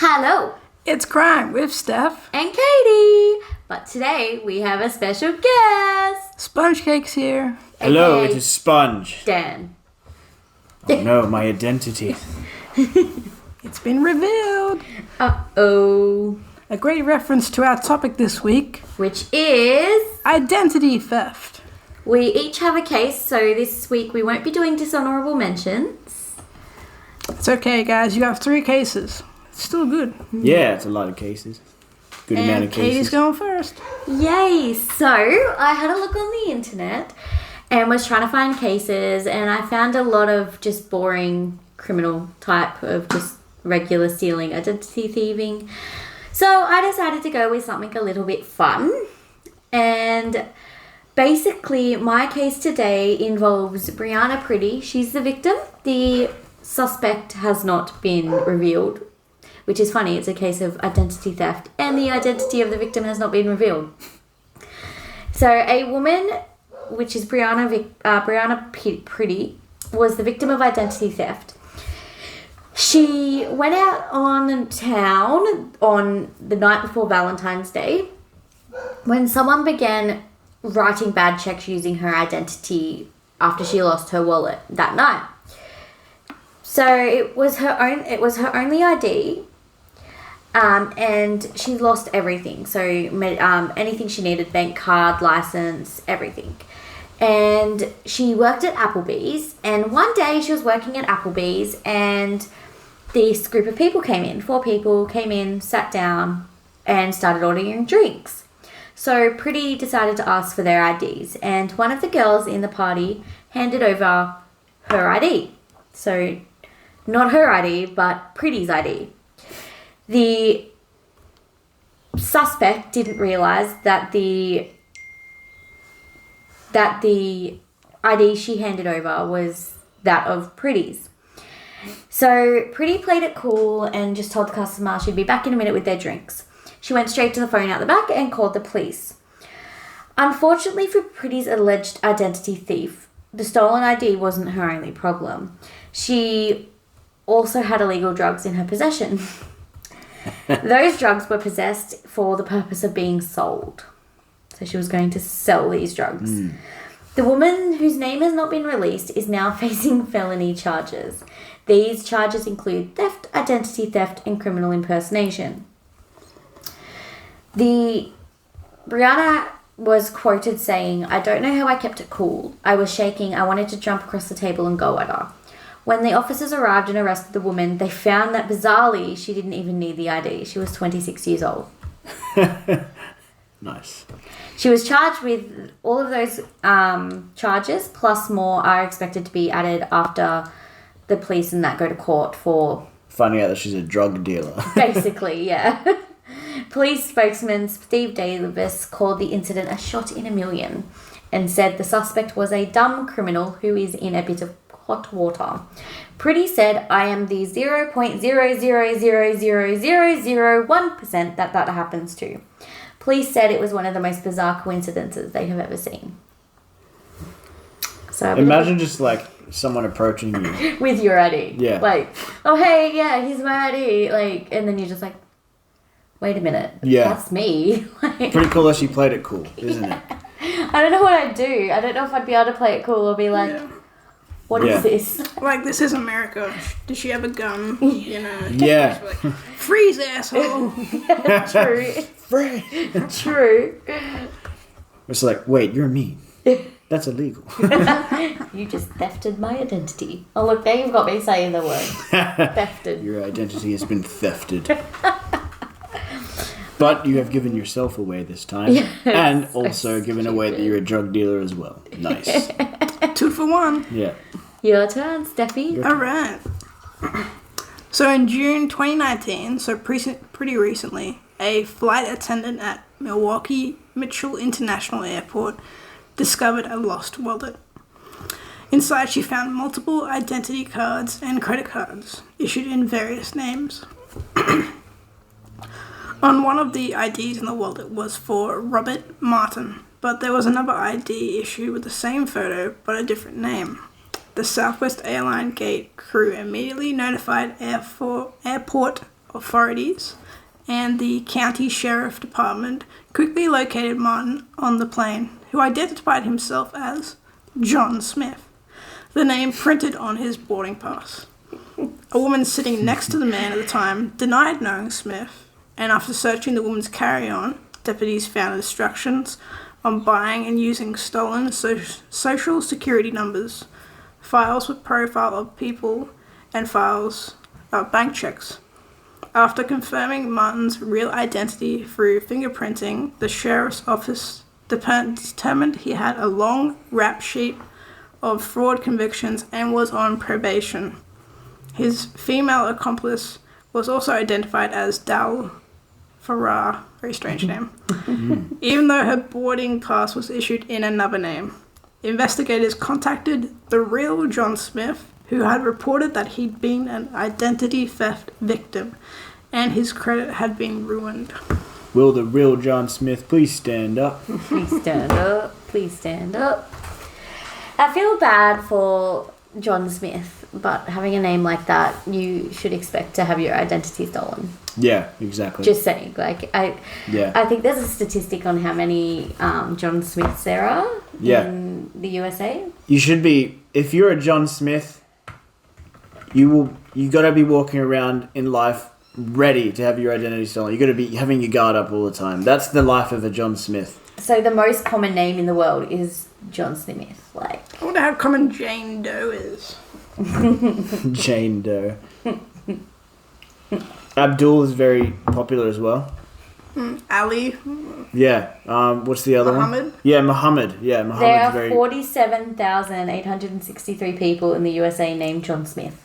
Hello, It's Crime with Steph. and Katie. But today we have a special guest. Sponge Cake's here. Hello, aka it is Sponge. Dan. Oh no, my identity. It's been revealed. Uh-oh. A great reference to our topic this week, Which is... identity theft. We each have a case, so this week we won't be doing dishonorable mentions. It's okay, guys. You have 3 cases. It's still good. Yeah, it's a lot of cases. Good amount And of cases. Katie's going first. Yay! So, I had a look on the internet and was trying to find cases, and I found a lot of just boring criminal type of just regular stealing, identity thieving. So, I decided to go with something a little bit fun. And basically, my case today involves Brianna Pretty. She's the victim. The suspect has not been revealed, which is funny. It's a case of identity theft, and the identity of the victim has not been revealed. So a woman, which is Brianna Pretty, was the victim of identity theft. She went out on town on the night before Valentine's Day when someone began writing bad checks using her identity after she lost her wallet that night. So it was her only ID. And she lost everything. So anything she needed, bank card, license, everything. And she worked at Applebee's. And one day she was working at Applebee's and this group of people came in. 4 people came in, sat down, and started ordering drinks. So Pretty decided to ask for their IDs. And one of the girls in the party handed over her ID. So not her ID, but Pretty's ID. The suspect didn't realise that the ID she handed over was that of Pretty's. So Pretty played it cool and just told the customer she'd be back in a minute with their drinks. She went straight to the phone out the back and called the police. Unfortunately for Pretty's alleged identity thief, the stolen ID wasn't her only problem. She also had illegal drugs in her possession. Those drugs were possessed for the purpose of being sold. So she was going to sell these drugs. The woman, whose name has not been released, is now facing felony charges. These charges include theft, identity theft, and criminal impersonation. Brianna was quoted saying, "I don't know how I kept it cool. I was shaking. I wanted to jump across the table and go at her. When the officers arrived and arrested the woman, they found that bizarrely she didn't even need the ID. She was 26 years old." Nice. She was charged with all of those charges, plus more are expected to be added after the police and that go to court for... Finding out that she's a drug dealer. Basically, yeah. Police spokesman Steve Davis called the incident a shot in a million and said the suspect was a dumb criminal who is in a bit of hot water. Pretty said, "I am the 0.0000001% that happens to." Police said it was one of the most bizarre coincidences they have ever seen. So Imagine just like someone approaching you. with your ID. Yeah. Like, "Oh, hey, yeah, here's my ID." Like, and then you're just like, "Wait a minute. Yeah. That's me." Like, Pretty cool that she played it cool, isn't it? I don't know what I'd do. I don't know if I'd be able to play it cool or be like, "What is Yeah. this?" Like, this is America. Does she have a gun? You know. Yeah. Just like, freeze, asshole. True. Free. True. It's like, wait, you're mean. That's illegal. You just thefted my identity. Oh, look, there you've got me saying the word. Thefted. Your identity has been thefted. But you have given yourself away this time. Yes, And so also given away that you're a drug dealer as well. Nice. 2 for 1. Yeah. Your turn, Steffi. Your All right. So in June 2019, so pretty recently, a flight attendant at Milwaukee Mitchell International Airport discovered a lost wallet. Inside, she found multiple identity cards and credit cards issued in various names. On one of the IDs in the wallet was for Robert Martin, but there was another ID issued with the same photo but a different name. The Southwest Airline gate crew immediately notified airport authorities and the county sheriff department quickly located Martin on the plane, who identified himself as John Smith, the name printed on his boarding pass. A woman sitting next to the man at the time denied knowing Smith, and after searching the woman's carry-on, deputies found instructions on buying and using stolen social security numbers, files with profile of people, and files of bank checks. After confirming Martin's real identity through fingerprinting, the sheriff's office determined he had a long rap sheet of fraud convictions and was on probation. His female accomplice was also identified as Dal Farrar, very strange name, even though her boarding pass was issued in another name. Investigators contacted the real John Smith, who had reported that he'd been an identity theft victim, and his credit had been ruined. Will the real John Smith please stand up? Please stand up. Please stand up. I feel bad for John Smith, but having a name like that, you should expect to have your identity stolen. Yeah, exactly. Just saying, I think there's a statistic on how many John Smiths there are in the USA. You should be, if you're a John Smith, you gotta be walking around in life ready to have your identity stolen. You gotta be having your guard up all the time. That's the life of a John Smith. So the most common name in the world is John Smith. I wonder how common Jane Doe is. Jane Doe. Abdul is very popular as well. Ali. Yeah. What's the other Muhammad? one? Yeah, Muhammad. Yeah, Muhammad. There are 47,863 people in the USA named John Smith.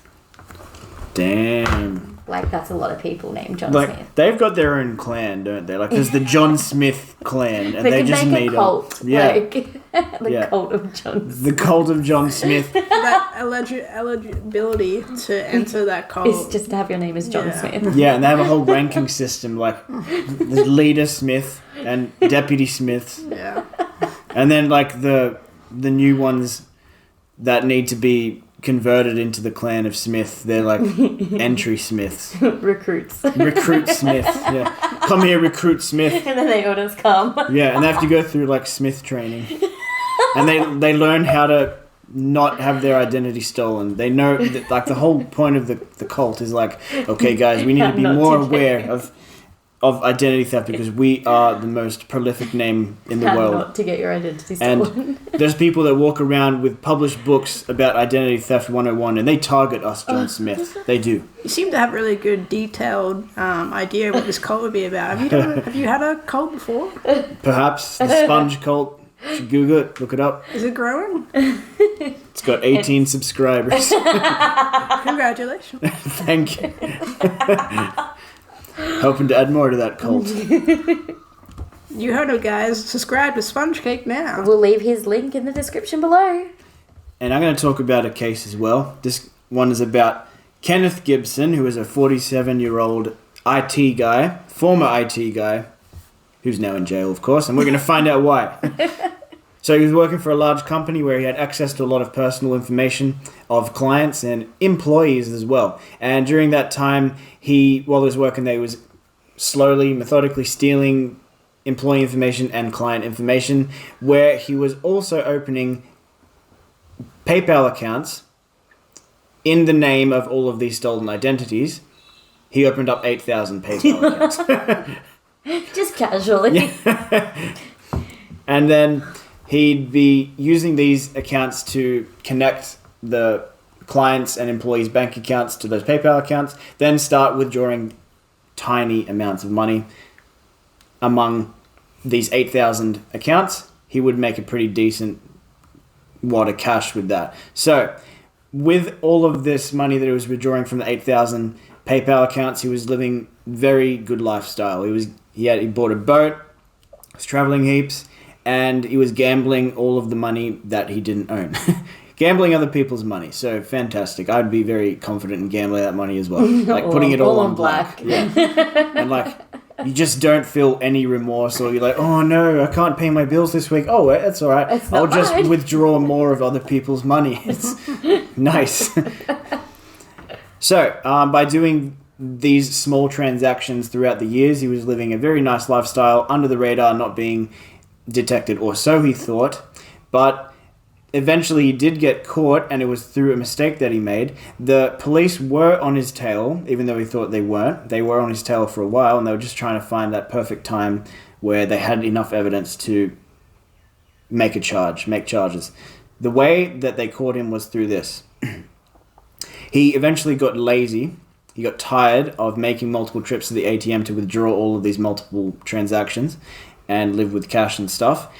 Damn. That's a lot of people named John Smith. They've got their own clan, don't they? There's the John Smith clan, and they just made a cult. Yeah. Cult of John Smith. The cult of John Smith. That eligibility to enter that cult is just to have your name as John Smith. Yeah, and they have a whole ranking system, the leader Smith and deputy Smiths. Yeah. And then the new ones that need to be converted into the clan of Smith, they're entry Smiths. Recruits. Recruit Smith, yeah. Come here, recruit Smith. And then they all just come. Yeah, and they have to go through Smith training. And they learn how to not have their identity stolen. They know that, the whole point of the cult is okay guys, we need to be more aware of identity theft because we are the most prolific name in the world. Not to get your identity stolen. And there's people that walk around with published books about identity theft 101 and they target us, John Smith. They do. You seem to have really good detailed idea of what this cult would be about. Have you had a cult before? Perhaps. The Sponge Cult. You should Google it. Look it up. Is it growing? It's got 18 subscribers. Congratulations. Thank you. Hoping to add more to that cult. You heard it, guys. Subscribe to Sponge Cake now. We'll leave his link in the description below. And I'm going to talk about a case as well. This one is about Kenneth Gibson, who is a 47-year-old IT guy, former IT guy, who's now in jail, of course, and we're going to find out why. So he was working for a large company where he had access to a lot of personal information of clients and employees as well. And during that time, while he was working there, he was slowly, methodically stealing employee information and client information, where he was also opening PayPal accounts in the name of all of these stolen identities. He opened up 8,000 PayPal accounts. Just casually. Yeah. And then he'd be using these accounts to connect the clients' and employees' bank accounts to those PayPal accounts, then start withdrawing tiny amounts of money among these 8,000 accounts. He would make a pretty decent wad of cash with that. So, with all of this money that he was withdrawing from the 8,000 PayPal accounts, he was living very good lifestyle. He bought a boat, was traveling heaps, and he was gambling all of the money that he didn't own. Gambling other people's money. So fantastic. I'd be very confident in gambling that money as well. Putting it all on black. Yeah. And you just don't feel any remorse, or you're like, oh no, I can't pay my bills this week. Oh, that's all right. I'll just withdraw more of other people's money. It's nice. So by doing these small transactions throughout the years. He was living a very nice lifestyle, under the radar, not being detected, or so he thought. But eventually he did get caught, and it was through a mistake that he made. The police were on his tail, even though he thought they weren't. They were on his tail for a while, and they were just trying to find that perfect time where they had enough evidence to make charges. The way that they caught him was through this. He eventually got lazy. He got tired of making multiple trips to the ATM to withdraw all of these multiple transactions and live with cash and stuff.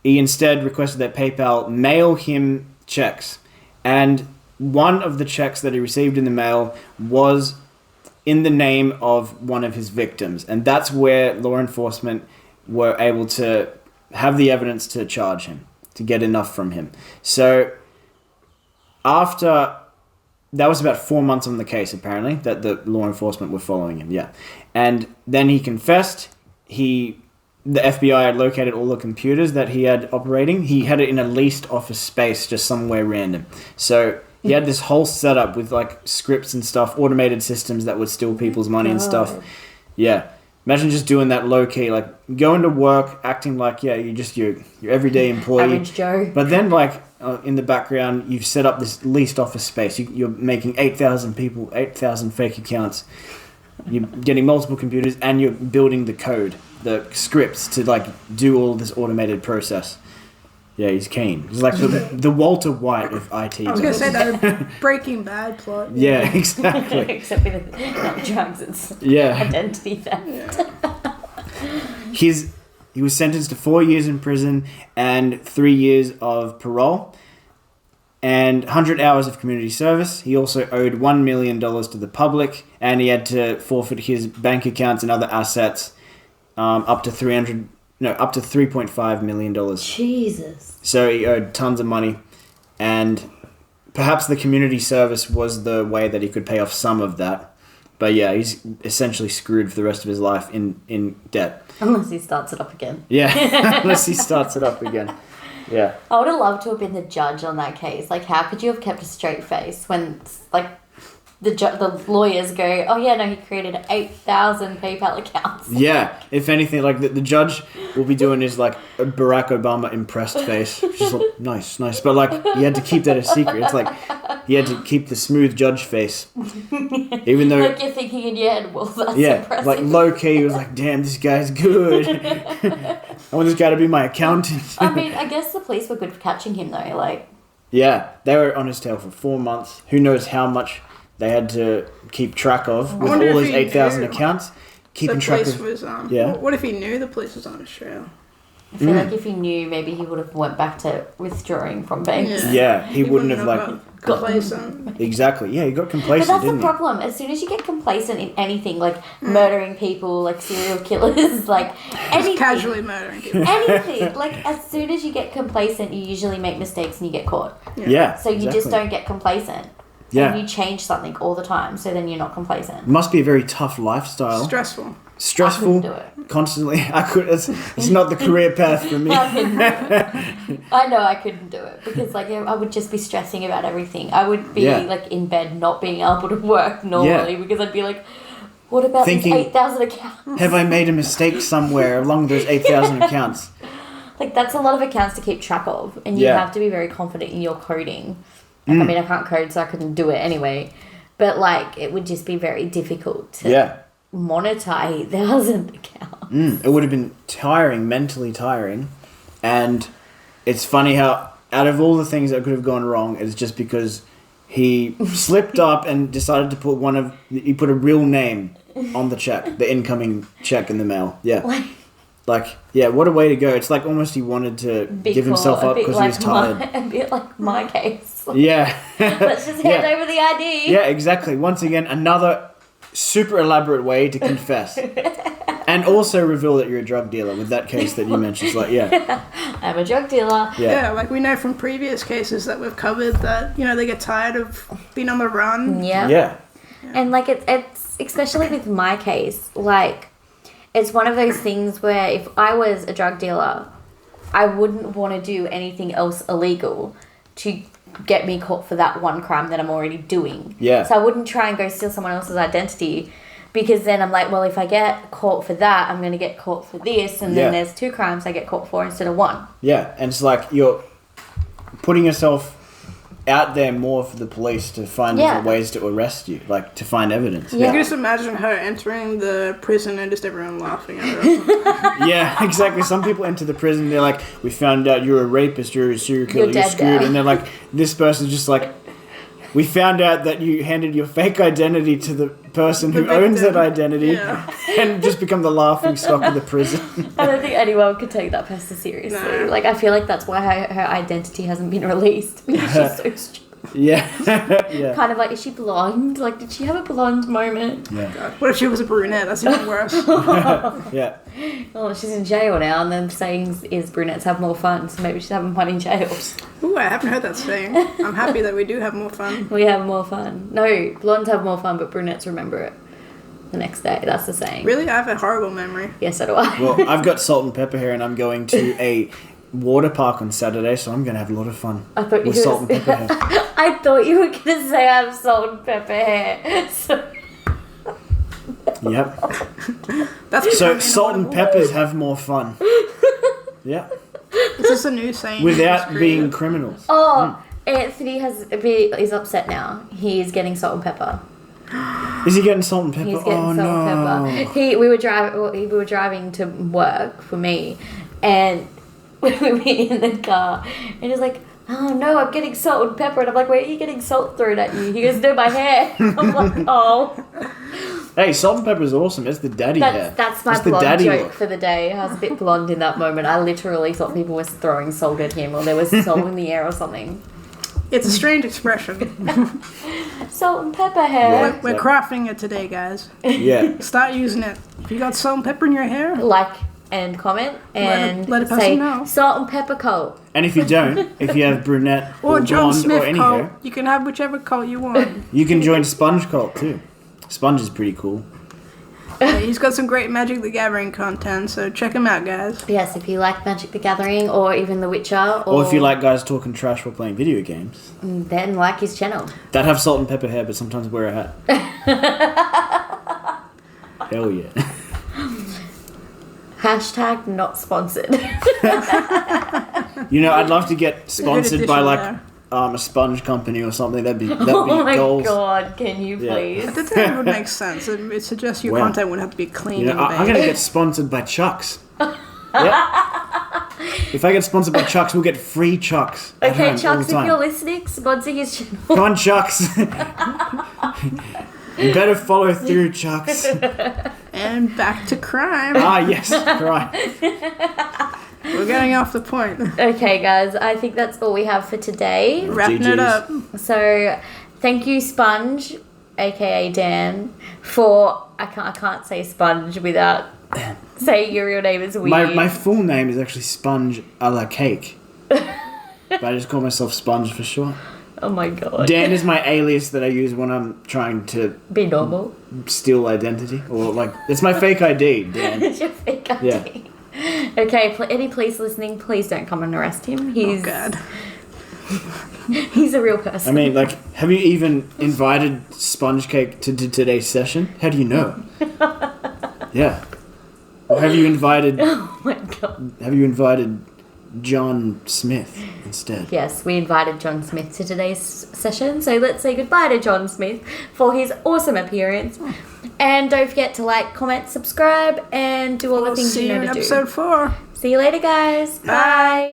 He instead requested that PayPal mail him checks. And one of the checks that he received in the mail was in the name of one of his victims. And that's where law enforcement were able to have the evidence to charge him, to get enough from him. So after... That was about 4 months on the case, apparently, that the law enforcement were following him, yeah. And then he confessed. The FBI had located all the computers that he had operating. He had it in a leased office space, just somewhere random. So he had this whole setup with, like, scripts and stuff, automated systems that would steal people's money and stuff. Yeah. Imagine just doing that low-key, like, going to work, acting like, yeah, you're just your everyday employee. Average Joe. But then, like... in the background, you've set up this leased office space. You're making 8,000 fake accounts. You're getting multiple computers, and you're building the code, the scripts to like do all this automated process. Yeah, he's keen. He's like the Walter White of IT. I was going to say that Breaking Bad plot. Yeah, exactly. Except with not drugs, it's identity theft. Yeah. He was sentenced to 4 years in prison and 3 years of parole and 100 hours of community service. He also owed $1 million to the public, and he had to forfeit his bank accounts and other assets up to $3.5 million. Jesus. So he owed tons of money, and perhaps the community service was the way that he could pay off some of that. But yeah, he's essentially screwed for the rest of his life in debt. Unless he starts it up again. Yeah, unless he starts it up again. Yeah. I would have loved to have been the judge on that case. Like, how could you have kept a straight face when, like, the lawyers go, oh yeah, no, he created 8,000 PayPal accounts. Yeah, if anything, like the judge will be doing his like a Barack Obama impressed face, just like nice, but like he had to keep that a secret. It's like he had to keep the smooth judge face, even though like you're thinking in your head, well, that's impressive. Like low key, he was like, damn, this guy's good. I want this guy to be my accountant. I mean, I guess the police were good for catching him though. Like, yeah, they were on his tail for 4 months. Who knows how much they had to keep track of with all those 8,000 accounts. Keeping track of... What if he knew the police was on Australia? I feel like if he knew, maybe he would have went back to withdrawing from banks. Yeah, he wouldn't have like... Complacent. Exactly, yeah, he got complacent, but that's the problem. As soon as you get complacent in anything, like murdering people, like serial killers, like anything. Just casually murdering people. Anything. Like, as soon as you get complacent, you usually make mistakes and you get caught. Yeah, so you just don't get complacent. Yeah. And you change something all the time, so then you're not complacent. Must be a very tough lifestyle. Stressful. I couldn't do it. Constantly. It's not the career path for me. I know I couldn't do it because like I would just be stressing about everything. I would be like in bed not being able to work normally because I'd be like, what about these 8,000 accounts? Have I made a mistake somewhere along those 8,000 accounts? Like, that's a lot of accounts to keep track of, and you have to be very confident in your coding. Like, I mean, I can't code, so I couldn't do it anyway. But, like, it would just be very difficult to monitor 8,000 accounts. It would have been tiring, mentally tiring. And it's funny how, out of all the things that could have gone wrong, it's just because he slipped up and decided to put he put a real name on the check, the incoming check in the mail. Yeah. Like, yeah, what a way to go. It's like almost he wanted to give himself up because he was tired. A bit like my case. Yeah. Let's just hand over the ID. Yeah, exactly. Once again, another super elaborate way to confess. And also reveal that you're a drug dealer with that case that you mentioned. It's like, I'm a drug dealer. Yeah, like we know from previous cases that we've covered that, you know, they get tired of being on the run. Yeah. And, like, it's especially with my case, like, it's one of those things where if I was a drug dealer, I wouldn't want to do anything else illegal to get me caught for that one crime that I'm already doing. Yeah. So I wouldn't try and go steal someone else's identity, because then I'm like, well, if I get caught for that, I'm going to get caught for this, and then there's 2 crimes I get caught for instead of 1. Yeah, and it's like you're putting yourself out there more for the police to find different ways to arrest you, like to find evidence. You can just imagine her entering the prison and just everyone laughing at her. Yeah, exactly. Some people enter the prison, they're like, we found out you're a rapist, you're a serial killer, you're screwed. And they're like, this person's just like, we found out that you handed your fake identity to the person who owns that identity and just become the laughing stock of the prison. I don't think anyone could take that person seriously. No. Like, I feel like that's why her identity hasn't been released, because she's so stupid. Yeah. Yeah. Kind of like, is she blonde? Like, did she have a blonde moment? Yeah. God. What if she was a brunette? That's even worse. Yeah. Oh, she's in jail now, and then saying is brunettes have more fun, so maybe she's having fun in jail. Ooh, I haven't heard that saying. I'm happy that we do have more fun. We have more fun. No, blondes have more fun, but brunettes remember it the next day. That's the saying. Really? I have a horrible memory. Yes, so do I. Well, I've got salt and pepper hair, and I'm going to a water park on Saturday, so I'm going to have a lot of fun I thought you with salt and pepper hair. I thought you were going to say I have salt and pepper hair. So... Yep. That's So salt and peppers have more fun. Yeah. Is this a new saying? Without being criminals. Oh, Anthony is upset now. He's getting salt and pepper. Is he getting salt and pepper? He's getting Oh salt no. and pepper. We were driving to work for me, and we were in the car, and he's like, oh no, I'm getting salt and pepper, and I'm like, where are you getting salt thrown at you? He goes, no, my hair. I'm like, oh. Hey, salt and pepper is awesome. It's the daddy hair. That's my It's the blonde daddy joke look. for the day. I was a bit blonde in that moment. I literally thought people were throwing salt at him, or there was salt in the air or something. It's a strange expression. Salt and pepper hair. Yeah. We're crafting it today, guys. Yeah. Start using it. If you got salt and pepper in your hair, Like and comment and let a person say know. salt and pepper coat. And if you don't, if you have brunette or or John blonde Smith or any cult, hair, you can have whichever cult you want. you can join Sponge Cult too. Sponge is pretty cool. Yeah, he's got some great Magic the Gathering content, so check him out, guys. Yes, if you like Magic the Gathering or even The Witcher, Or if you like guys talking trash while playing video games. then like his channel. That have salt and pepper hair, but sometimes wear a hat. Hell yeah. Hashtag not sponsored. You know, I'd love to get sponsored by addition like there. A sponge company or something. That'd be Oh my goals. god, can you Yeah. please? I think that would make sense. It suggests your Wow. content would have to be clean. You know, and I'm vague. gonna get sponsored by Chucks. Yeah. If I get sponsored by Chucks, we'll get free Chucks. at Okay, home all Chucks, the if time. you're listening, sponsor his channel. Come on, Chucks. You better follow through, Chucks. And back to crime. Yes, right. We're getting off the point. Okay, guys, I think that's all we have for today. Wrapping GGs. it up. So, thank you, Sponge, aka Dan, for I can't say Sponge without saying your real name is weird. My full name is actually Sponge a la Cake. But I just call myself Sponge for short. Oh my god. Dan is my alias that I use when I'm trying to Be normal. steal identity. Or like, it's my fake ID, Dan. It's your fake ID. Yeah. Okay, any police listening, please don't come and arrest him. He's Oh, God. he's a real person. I mean, like, have you even invited Sponge Cake to today's session? How do you know? Yeah. Or have you invited Oh my god. John Smith instead? Yes, we invited John Smith to today's session, so let's say goodbye to John Smith for his awesome appearance. And don't forget to like, comment, subscribe, and do all the We'll things see you you know in to do. episode 4. See you later, guys. Bye.